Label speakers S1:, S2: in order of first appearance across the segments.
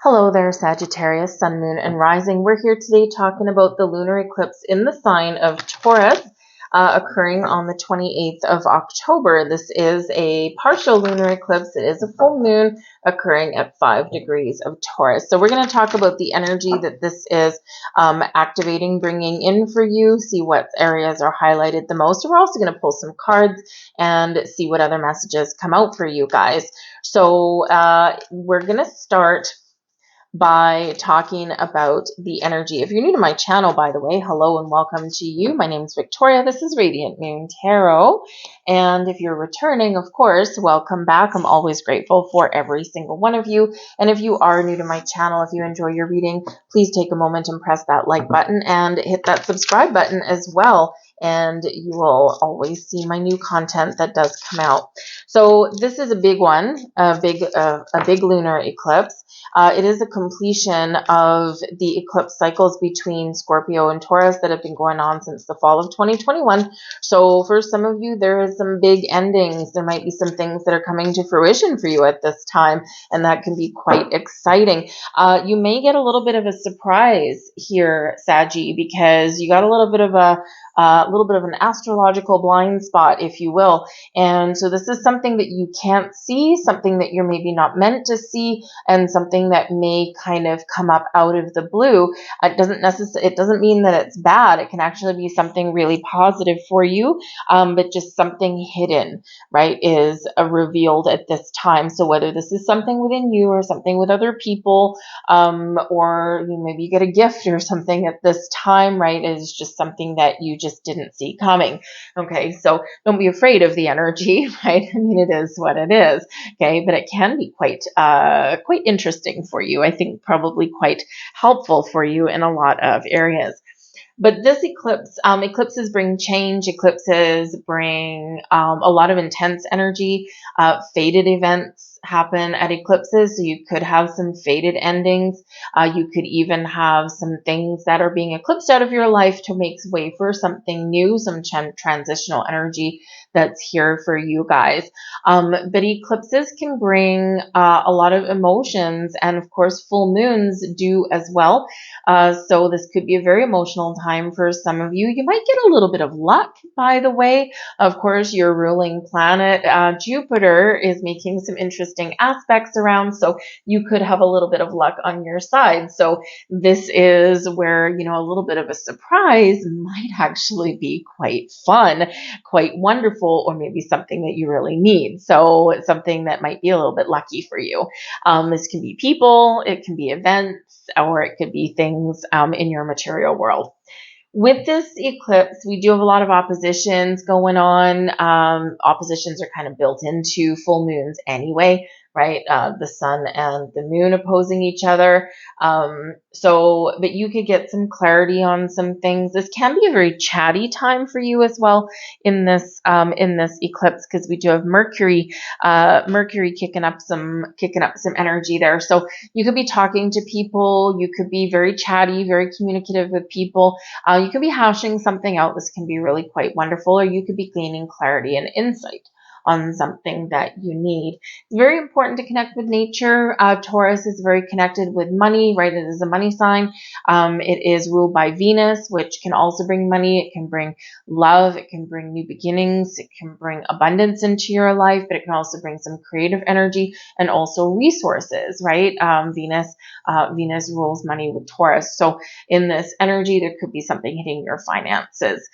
S1: Hello there, Sagittarius, Sun, Moon, and Rising. We're here today talking about the lunar eclipse in the sign of Taurus occurring on the 28th of October. This is a partial lunar eclipse. It is a full moon occurring at 5 degrees of Taurus. So we're going to talk about the energy that this is activating, bringing in for you, see what areas are highlighted the most. We're also going to pull some cards and see what other messages come out for you guys. So we're going to start by talking about the energy. If you're new to my channel, by the way, hello and welcome to you. My name is Victoria. This is Radiant Moon Tarot. And if you're returning, of course, welcome back. I'm always grateful for every single one of you. And if you are new to my channel, if you enjoy your reading, please take a moment and press that like button and hit that subscribe button as well. And you will always see my new content that does come out. So this is a big one, a big lunar eclipse. It is a completion of the eclipse cycles between Scorpio and Taurus that have been going on since the fall of 2021. So for some of you, there is some big endings. There might be some things that are coming to fruition for you at this time, and that can be quite exciting. You may get a little bit of a surprise here, Saggy, because you got a little bit of an astrological blind spot, if you will. And so this is something that you can't see, something that you're maybe not meant to see, and something that may kind of come up out of the blue. It doesn't mean that it's bad. It can actually be something really positive for you, but just something hidden, right, is revealed at this time. So whether this is something within you or something with other people, or maybe you get a gift or something at this time, right, is just something that you just didn't see coming. Okay, so don't be afraid of the energy, right? I mean, it is what it is. Okay, but it can be quite interesting for you. I think probably quite helpful for you in a lot of areas. But this eclipse, eclipses bring change. Eclipses bring a lot of intense energy. Fated events happen at eclipses, so you could have some fated endings. You could even have some things that are being eclipsed out of your life to make way for something new, some transitional energy that's here for you guys. But eclipses can bring a lot of emotions, and of course full moons do as well. So this could be a very emotional time for some of you. You might get a little bit of luck, by the way. Of course, your ruling planet, Jupiter, is making some interesting aspects around, so you could have a little bit of luck on your side. So this is where, a little bit of a surprise might actually be quite fun, quite wonderful, or maybe something that you really need. So it's something that might be a little bit lucky for you. This can be people, it can be events, or it could be things in your material world. With this eclipse, we do have a lot of oppositions going on. Oppositions are kind of built into full moons anyway, right? The sun and the moon opposing each other. But you could get some clarity on some things. This can be a very chatty time for you as well in this eclipse, because we do have Mercury kicking up some energy there. So you could be talking to people. You could be very chatty, very communicative with people. You could be hashing something out. This can be really quite wonderful, or you could be gaining clarity and insight on something that you need. It's very important to connect with nature. Taurus is very connected with money, right? It is a money sign. It is ruled by Venus, which can also bring money. It can bring love. It can bring new beginnings. It can bring abundance into your life, but it can also bring some creative energy and also resources, right? Venus rules money with Taurus. So in this energy, there could be something hitting your finances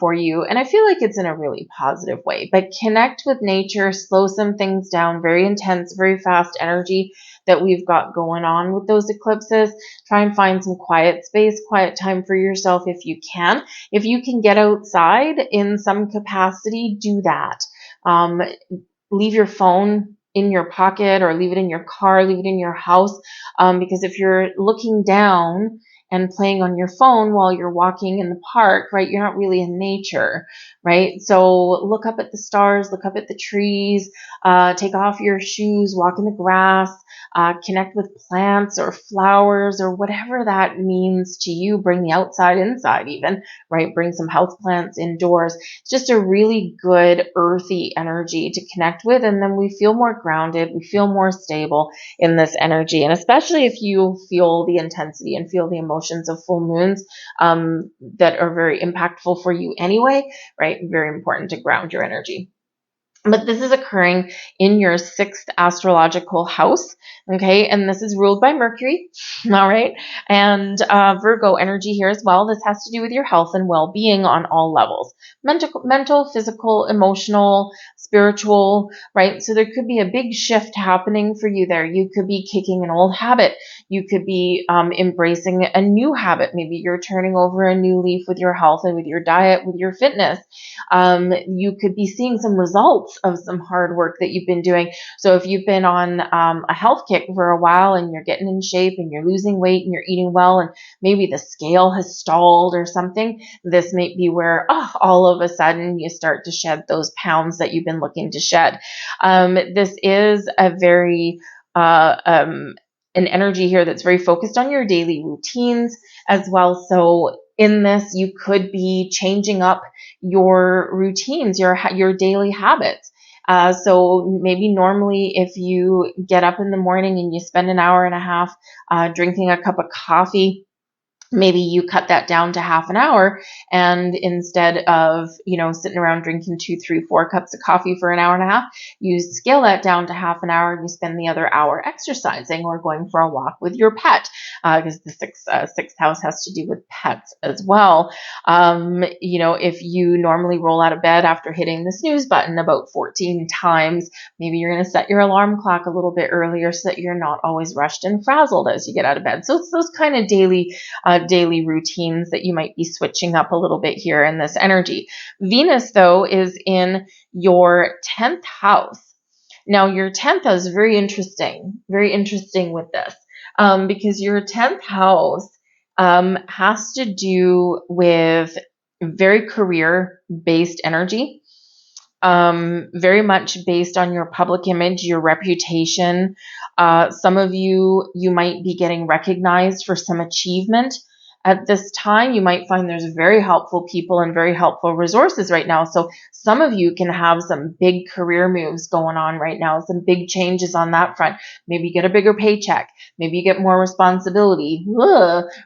S1: for you. And I feel like it's in a really positive way. But connect with nature, slow some things down. Very intense, very fast energy that we've got going on with those eclipses. Try and find some quiet space, quiet time for yourself if you can. If you can get outside in some capacity, do that. Leave your phone in your pocket, or leave it in your car, leave it in your house, because if you're looking down and playing on your phone while you're walking in the park, right? You're not really in nature, right? So look up at the stars, look up at the trees, take off your shoes, walk in the grass, connect with plants or flowers or whatever that means to you. Bring the outside inside even, right? Bring some house plants indoors. It's just a really good earthy energy to connect with. And then we feel more grounded. We feel more stable in this energy. And especially if you feel the intensity and feel the emotions of full moons that are very impactful for you anyway, right? Very important to ground your energy. But this is occurring in your 6th astrological house, okay? And this is ruled by Mercury, all right? And Virgo energy here as well. This has to do with your health and well-being on all levels. Mental, physical, emotional, spiritual, right? So there could be a big shift happening for you there. You could be kicking an old habit. You could be embracing a new habit. Maybe you're turning over a new leaf with your health and with your diet, with your fitness. You could be seeing some results of some hard work that you've been doing. So if you've been on a health kick for a while and you're getting in shape and you're losing weight and you're eating well and maybe the scale has stalled or something, this may be where all of a sudden you start to shed those pounds that you've been looking to shed. This is a very an energy here that's very focused on your daily routines as well. So in this, you could be changing up your routines, your daily habits. So maybe normally if you get up in the morning and you spend an hour and a half drinking a cup of coffee, maybe you cut that down to half an hour, and instead of, sitting around drinking 2, 3, 4 cups of coffee for an hour and a half, you scale that down to half an hour and you spend the other hour exercising or going for a walk with your pet, because the sixth house has to do with pets as well. If you normally roll out of bed after hitting the snooze button about 14 times, maybe you're going to set your alarm clock a little bit earlier so that you're not always rushed and frazzled as you get out of bed. So it's those kind of daily routines that you might be switching up a little bit here in this energy. Venus, though, is in your 10th house. Now, your 10th house is very interesting with this, because your 10th house has to do with very career-based energy. Very much based on your public image, your reputation. Some of you might be getting recognized for some achievement at this time. You might find there's very helpful people and very helpful resources right now. So some of you can have some big career moves going on right now, some big changes on that front. Maybe you get a bigger paycheck. Maybe you get more responsibility,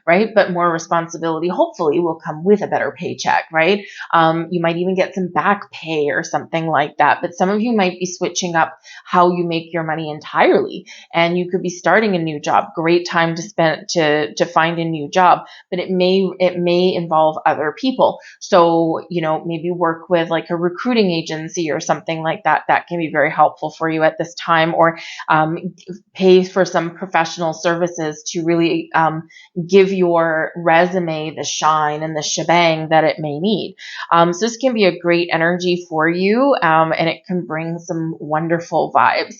S1: right? But more responsibility hopefully will come with a better paycheck, right? You might even get some back pay or something like that. But some of you might be switching up how you make your money entirely. And you could be starting a new job. Great time to find a new job. But it may involve other people. So, maybe work with like a recruiting agency or something like that. That can be very helpful for you at this time, or pay for some professional services to really give your resume the shine and the shebang that it may need. So this can be a great energy for you, and it can bring some wonderful vibes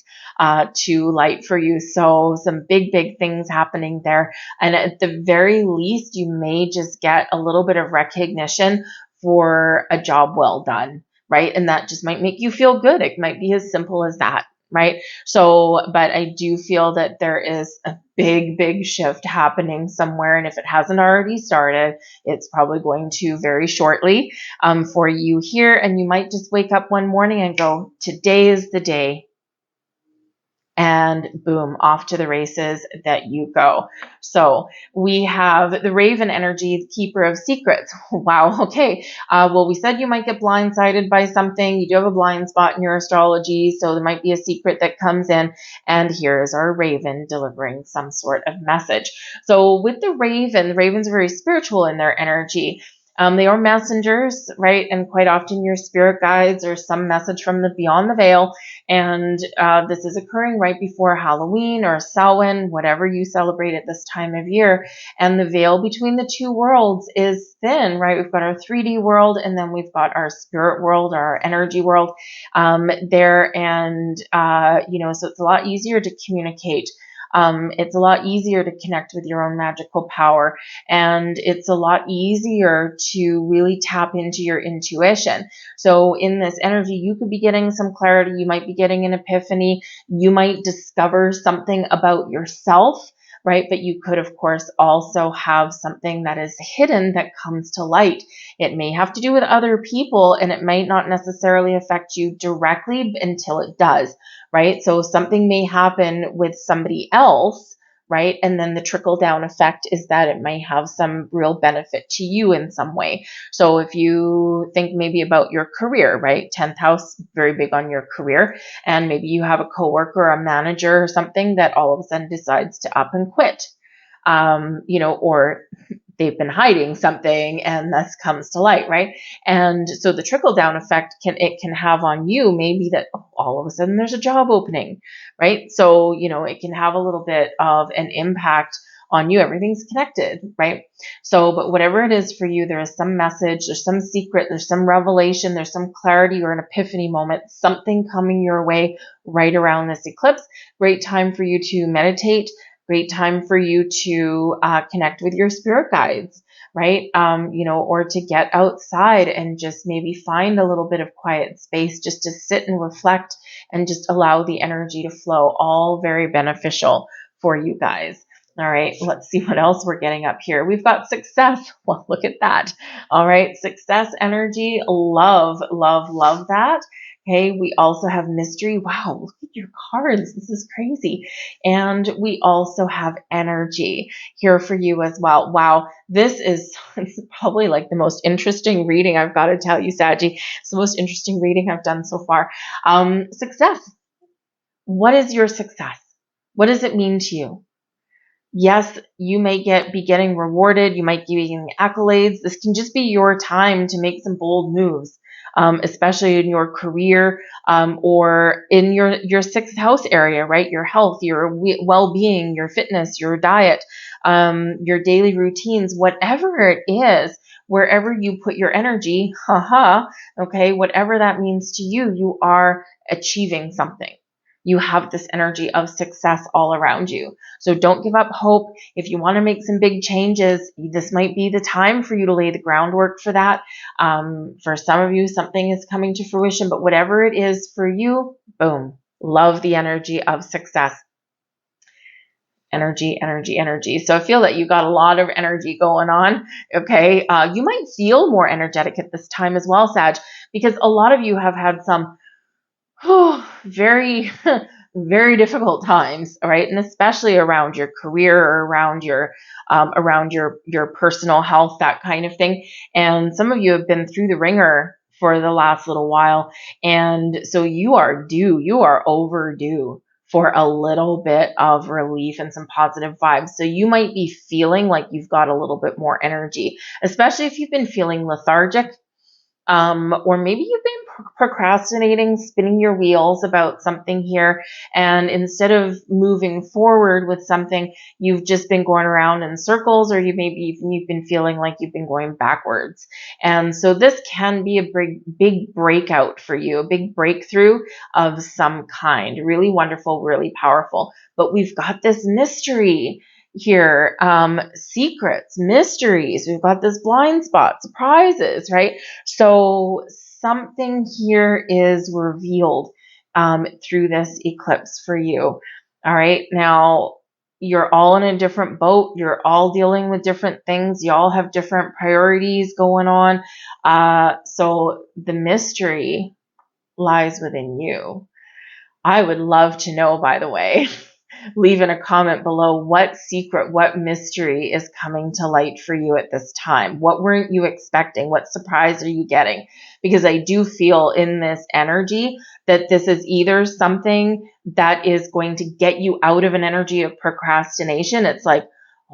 S1: to light for you. So some big things happening there. And at the very least, you may just get a little bit of recognition for a job well done, right? And that just might make you feel good. It might be as simple as that, right? So, but I do feel that there is a big shift happening somewhere. And if it hasn't already started, it's probably going to very shortly for you here. And you might just wake up one morning and go, today is the day. And boom, off to the races that you go. So we have the Raven energy, keeper of secrets. Wow. Okay. Well, we said you might get blindsided by something. You do have a blind spot in your astrology. So there might be a secret that comes in. And here's our Raven delivering some sort of message. So with the Ravens are very spiritual in their energy. They are messengers, right? And quite often your spirit guides or some message from the beyond the veil. And this is occurring right before Halloween or Samhain, whatever you celebrate at this time of year. And the veil between the two worlds is thin, right? We've got our 3D world, and then we've got our spirit world, our energy world there. And, so it's a lot easier to communicate It's a lot easier to connect with your own magical power, and it's a lot easier to really tap into your intuition. So in this energy, you could be getting some clarity. You might be getting an epiphany. You might discover something about yourself, right? But you could, of course, also have something that is hidden that comes to light. It may have to do with other people, and it might not necessarily affect you directly until it does, right? So something may happen with somebody else, right? And then the trickle down effect is that it may have some real benefit to you in some way. So if you think maybe about your career, right? 10th house, very big on your career. And maybe you have a coworker or a manager or something that all of a sudden decides to up and quit, or they've been hiding something and this comes to light, right? And so the trickle down effect can have on you maybe that all of a sudden there's a job opening, right? So, it can have a little bit of an impact on you. Everything's connected, right? So, but whatever it is for you, there is some message, there's some secret, there's some revelation, there's some clarity or an epiphany moment, something coming your way right around this eclipse. Great time for you to meditate. Great time for you to connect with your spirit guides, right? Or to get outside and just maybe find a little bit of quiet space just to sit and reflect and just allow the energy to flow. All very beneficial for you guys. All right, let's see what else we're getting up here. We've got success. Well, look at that. All right, success energy. Love, love, love that. Okay, we also have mystery. Wow, look at your cards. This is crazy. And we also have energy here for you as well. Wow, this is probably like the most interesting reading, I've got to tell you, Saggy. It's the most interesting reading I've done so far. Success. What is your success? What does it mean to you? Yes, you may be getting rewarded. You might be getting accolades. This can just be your time to make some bold moves, especially in your career, or in your sixth house area, right? Your health, your well-being, your fitness, your diet, your daily routines, whatever it is, wherever you put your energy, okay, whatever that means to you, you are achieving something. You have this energy of success all around you. So don't give up hope. If you want to make some big changes, this might be the time for you to lay the groundwork for that. For some of you, something is coming to fruition, but whatever it is for you, boom, love the energy of success. Energy, energy, energy. So I feel that you got a lot of energy going on. Okay. You might feel more energetic at this time as well, Sag, because a lot of you have had some very, very difficult times, right? And especially around your career or around your personal health, that kind of thing. And some of you have been through the ringer for the last little while. And so you are overdue for a little bit of relief and some positive vibes. So you might be feeling like you've got a little bit more energy, especially if you've been feeling lethargic. Or maybe you've been procrastinating, spinning your wheels about something here. And instead of moving forward with something, you've just been going around in circles, or you've been feeling like you've been going backwards. And so this can be a big breakout for you, a big breakthrough of some kind. Really wonderful, really powerful. But we've got this mystery here, secrets, mysteries. We've got this blind spot, surprises, right? So something here is revealed through this eclipse for you. All right. Now, you're all in a different boat. You're all dealing with different things. You all have different priorities going on. So the mystery lies within you. I would love to know, by the way, leave in a comment below what secret, what mystery is coming to light for you at this time. What weren't you expecting? What surprise are you getting? Because I do feel in this energy that this is either something that is going to get you out of an energy of procrastination. It's like,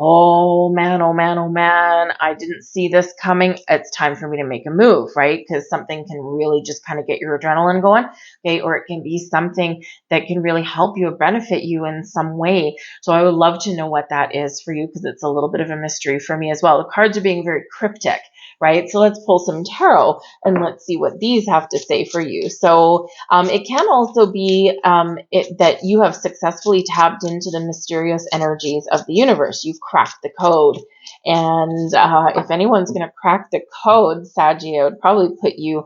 S1: oh man, oh man, oh man, I didn't see this coming. It's time for me to make a move, right? Because something can really just kind of get your adrenaline going, okay? Or it can be something that can really help you or benefit you in some way. So I would love to know what that is for you, because it's a little bit of a mystery for me as well. The cards are being very cryptic, right? So let's pull some tarot and let's see what these have to say for you. So it can also be that you have successfully tapped into the mysterious energies of the universe. You've cracked the code. And if anyone's going to crack the code, Saggy, I would probably put you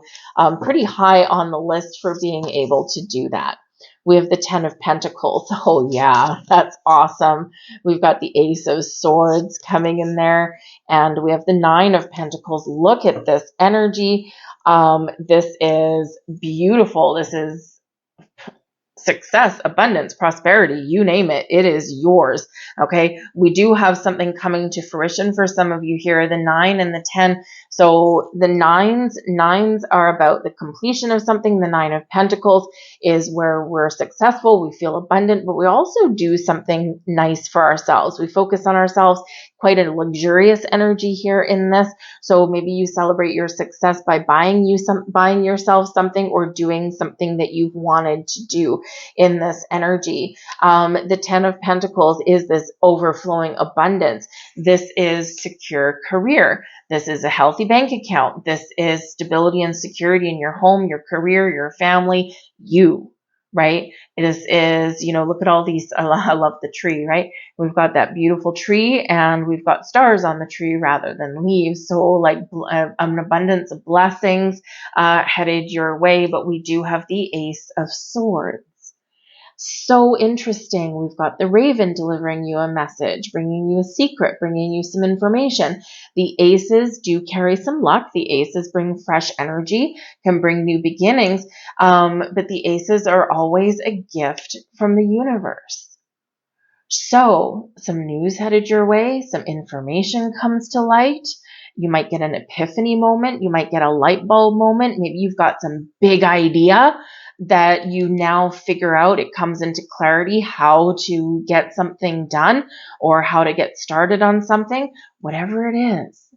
S1: pretty high on the list for being able to do that. We have the 10 of Pentacles. Oh, yeah, that's awesome. We've got the Ace of Swords coming in there. And we have the 9 of Pentacles. Look at this energy. This is beautiful. This is success, abundance, prosperity, you name it, it is yours. Okay. We do have something coming to fruition for some of you here, the 9 and the 10. So the nines are about the completion of something. The 9 of Pentacles is where we're successful. We feel abundant, but we also do something nice for ourselves. We focus on ourselves, quite a luxurious energy here in this. So maybe you celebrate your success by buying yourself something or doing something that you've wanted to do in this energy. The 10 of Pentacles is this overflowing abundance. This is secure career. This is a healthy bank account. This is stability and security in your home, your career, your family, you, right? This is, look at all these. I love the tree, right? We've got that beautiful tree and we've got stars on the tree rather than leaves. So like an abundance of blessings headed your way, but we do have the Ace of Swords. So interesting. We've got the Raven delivering you a message, bringing you a secret, bringing you some information. The aces do carry some luck. The aces bring fresh energy, can bring new beginnings. But the aces are always a gift from the universe. So some news headed your way, some information comes to light. You might get an epiphany moment. You might get a light bulb moment. Maybe you've got some big idea that you now figure out. It comes into clarity how to get something done or how to get started on something, whatever it is.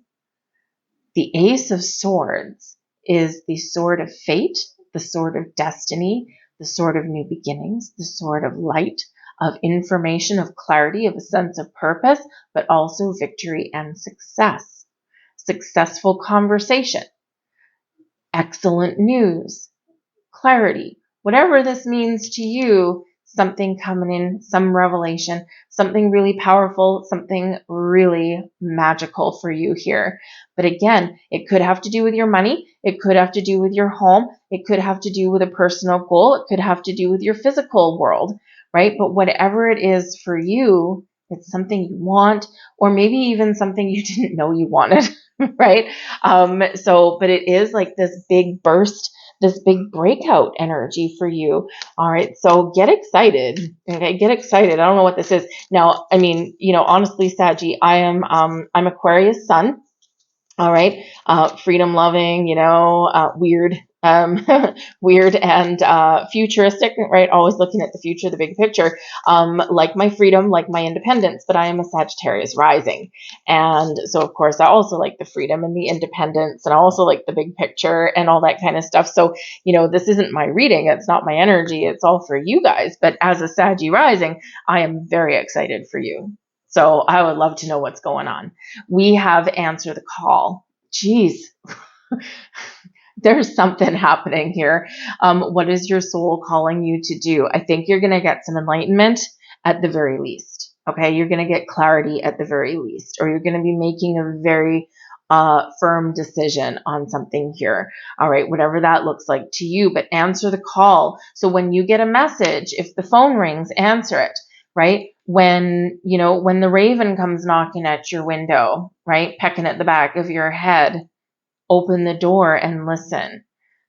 S1: The Ace of Swords is the sword of fate, the sword of destiny, the sword of new beginnings, the sword of light, of information, of clarity, of a sense of purpose, but also victory and success. Successful conversation, excellent news, clarity, whatever this means to you, something coming in, some revelation, something really powerful, something really magical for you here. But again, it could have to do with your money. It could have to do with your home. It could have to do with a personal goal. It could have to do with your physical world, right? But whatever it is for you, it's something you want, or maybe even something you didn't know you wanted, right? But it is like this big burst, this big breakout energy for you. All right. So get excited. Okay. Get excited. I don't know what this is. Now, I mean, honestly, Saggy, I'm Aquarius sun. All right. Freedom loving, weird, weird and futuristic, right? Always looking at the future, the big picture, like my freedom, like my independence, but I am a Sagittarius rising. And so, of course, I also like the freedom and the independence, and I also like the big picture and all that kind of stuff. So, this isn't my reading. It's not my energy. It's all for you guys. But as a Saggy rising, I am very excited for you. So I would love to know what's going on. We have answer the call. Geez, there's something happening here. What is your soul calling you to do? I think you're going to get some enlightenment at the very least. Okay, you're going to get clarity at the very least, or you're going to be making a very firm decision on something here. All right, whatever that looks like to you, but answer the call. So when you get a message, if the phone rings, answer it. Right? When the raven comes knocking at your window, right? Pecking at the back of your head, open the door and listen.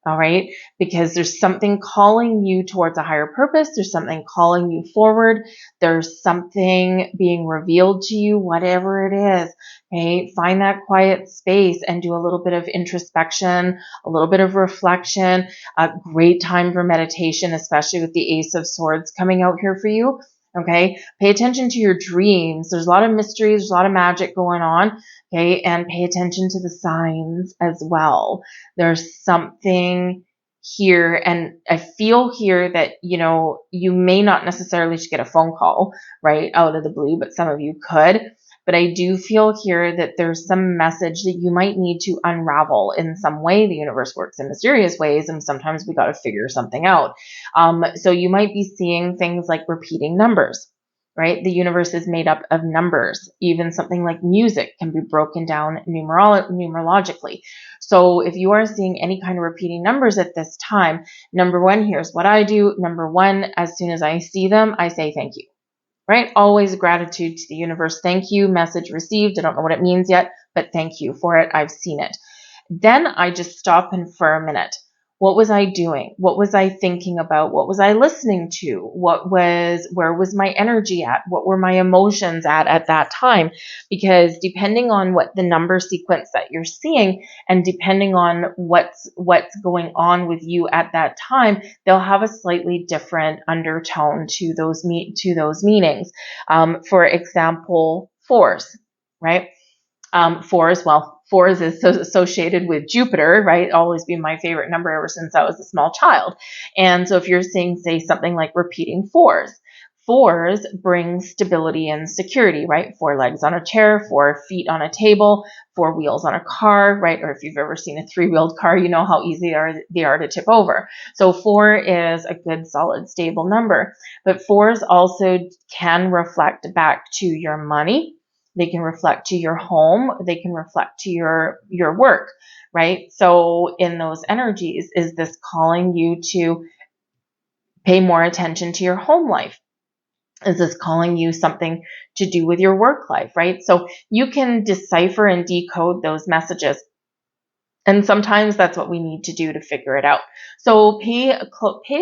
S1: All right? Because there's something calling you towards a higher purpose. There's something calling you forward. There's something being revealed to you, whatever it is. Okay? Find that quiet space and do a little bit of introspection, a little bit of reflection. A great time for meditation, especially with the Ace of Swords coming out here for you. Okay, pay attention to your dreams. There's a lot of mysteries, there's a lot of magic going on. Okay, and pay attention to the signs as well. There's something here, and I feel here that, you may not necessarily just get a phone call, right, out of the blue, but some of you could. but I do feel here that there's some message that you might need to unravel in some way. The universe works in mysterious ways, and sometimes we got to figure something out. So you might be seeing things like repeating numbers, right? The universe is made up of numbers. Even something like music can be broken down numerologically. So if you are seeing any kind of repeating numbers at this time, number one, here's what I do. Number one, as soon as I see them, I say thank you, right? Always gratitude to the universe. Thank you, message received. I don't know what it means yet, but thank you for it. I've seen it. Then I just stop and for a minute. What was I doing? What was I thinking about? What was I listening to? Where was my energy at? What were my emotions at that time? Because depending on what the number sequence that you're seeing, and depending on what's going on with you at that time, they'll have a slightly different undertone to those meanings. For example, fours, right? Fours is associated with Jupiter, right? Always been my favorite number ever since I was a small child. And so if you're seeing, say, something like repeating fours bring stability and security, right? 4 legs on a chair, 4 feet on a table, 4 wheels on a car, right? Or if you've ever seen a 3-wheeled car, you know how easy they are to tip over. So 4 is a good, solid, stable number. But 4s also can reflect back to your money. They can reflect to your home. They can reflect to your work, right? So in those energies, is this calling you to pay more attention to your home life? Is this calling you something to do with your work life, right? So you can decipher and decode those messages. And sometimes that's what we need to do to figure it out. So pay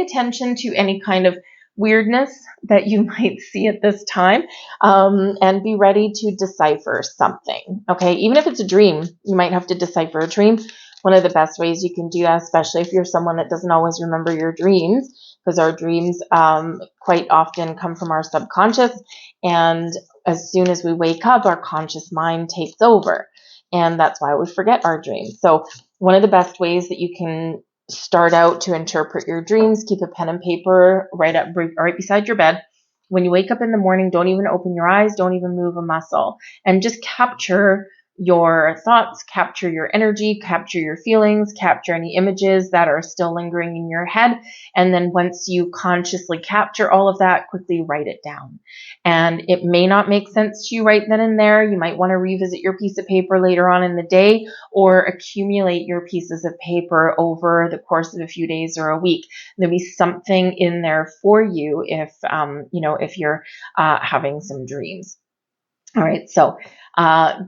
S1: attention to any kind of weirdness that you might see at this time, and be ready to decipher something. Okay, even if it's a dream, you might have to decipher a dream. One of the best ways you can do that, especially if you're someone that doesn't always remember your dreams, because our dreams quite often come from our subconscious, and as soon as we wake up, our conscious mind takes over, and that's why we forget our dreams. So one of the best ways that you can start out to interpret your dreams, keep a pen and paper right beside your bed. When you wake up in the morning, don't even open your eyes, don't even move a muscle, and just capture your thoughts, capture your energy, capture your feelings, capture any images that are still lingering in your head. And then once you consciously capture all of that, quickly write it down. And it may not make sense to you right then and there. You might want to revisit your piece of paper later on in the day, or accumulate your pieces of paper over the course of a few days or a week. There'll be something in there for you if you're having some dreams. All right, so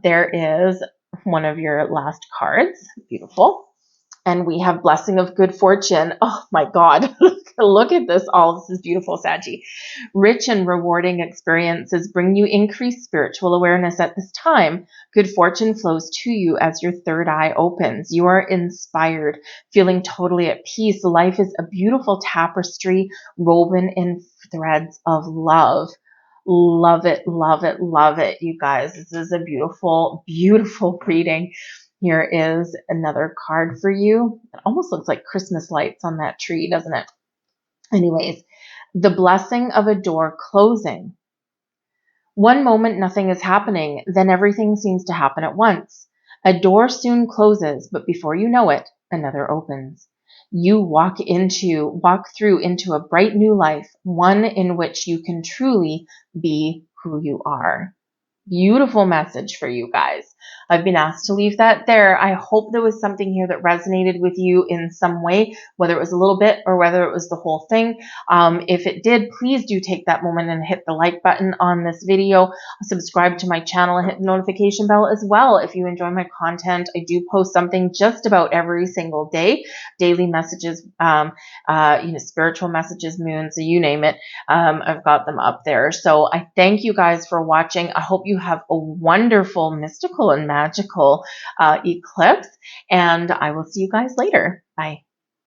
S1: there is one of your last cards. Beautiful. And we have blessing of good fortune. Oh my God, look at this. All this is beautiful, Saggy. Rich and rewarding experiences bring you increased spiritual awareness at this time. Good fortune flows to you as your third eye opens. You are inspired, feeling totally at peace. Life is a beautiful tapestry woven in threads of love. Love it, love it, love it, you guys. This is a beautiful, beautiful reading. Here is another card for you. It almost looks like Christmas lights on that tree, doesn't it? Anyways, the blessing of a door closing. One moment nothing is happening, then everything seems to happen at once. A door soon closes, but before you know it, another opens. You walk through into a bright new life, one in which you can truly be who you are. Beautiful message for you guys. I've been asked to leave that there. I hope there was something here that resonated with you in some way, whether it was a little bit or whether it was the whole thing. If it did, please do take that moment and hit the like button on this video. Subscribe to my channel and hit the notification bell as well. If you enjoy my content, I do post something just about every single day. Daily messages, spiritual messages, moons, so you name it. I've got them up there. So I thank you guys for watching. I hope you have a wonderful, mystical, and magical eclipse, and I will see you guys later. Bye.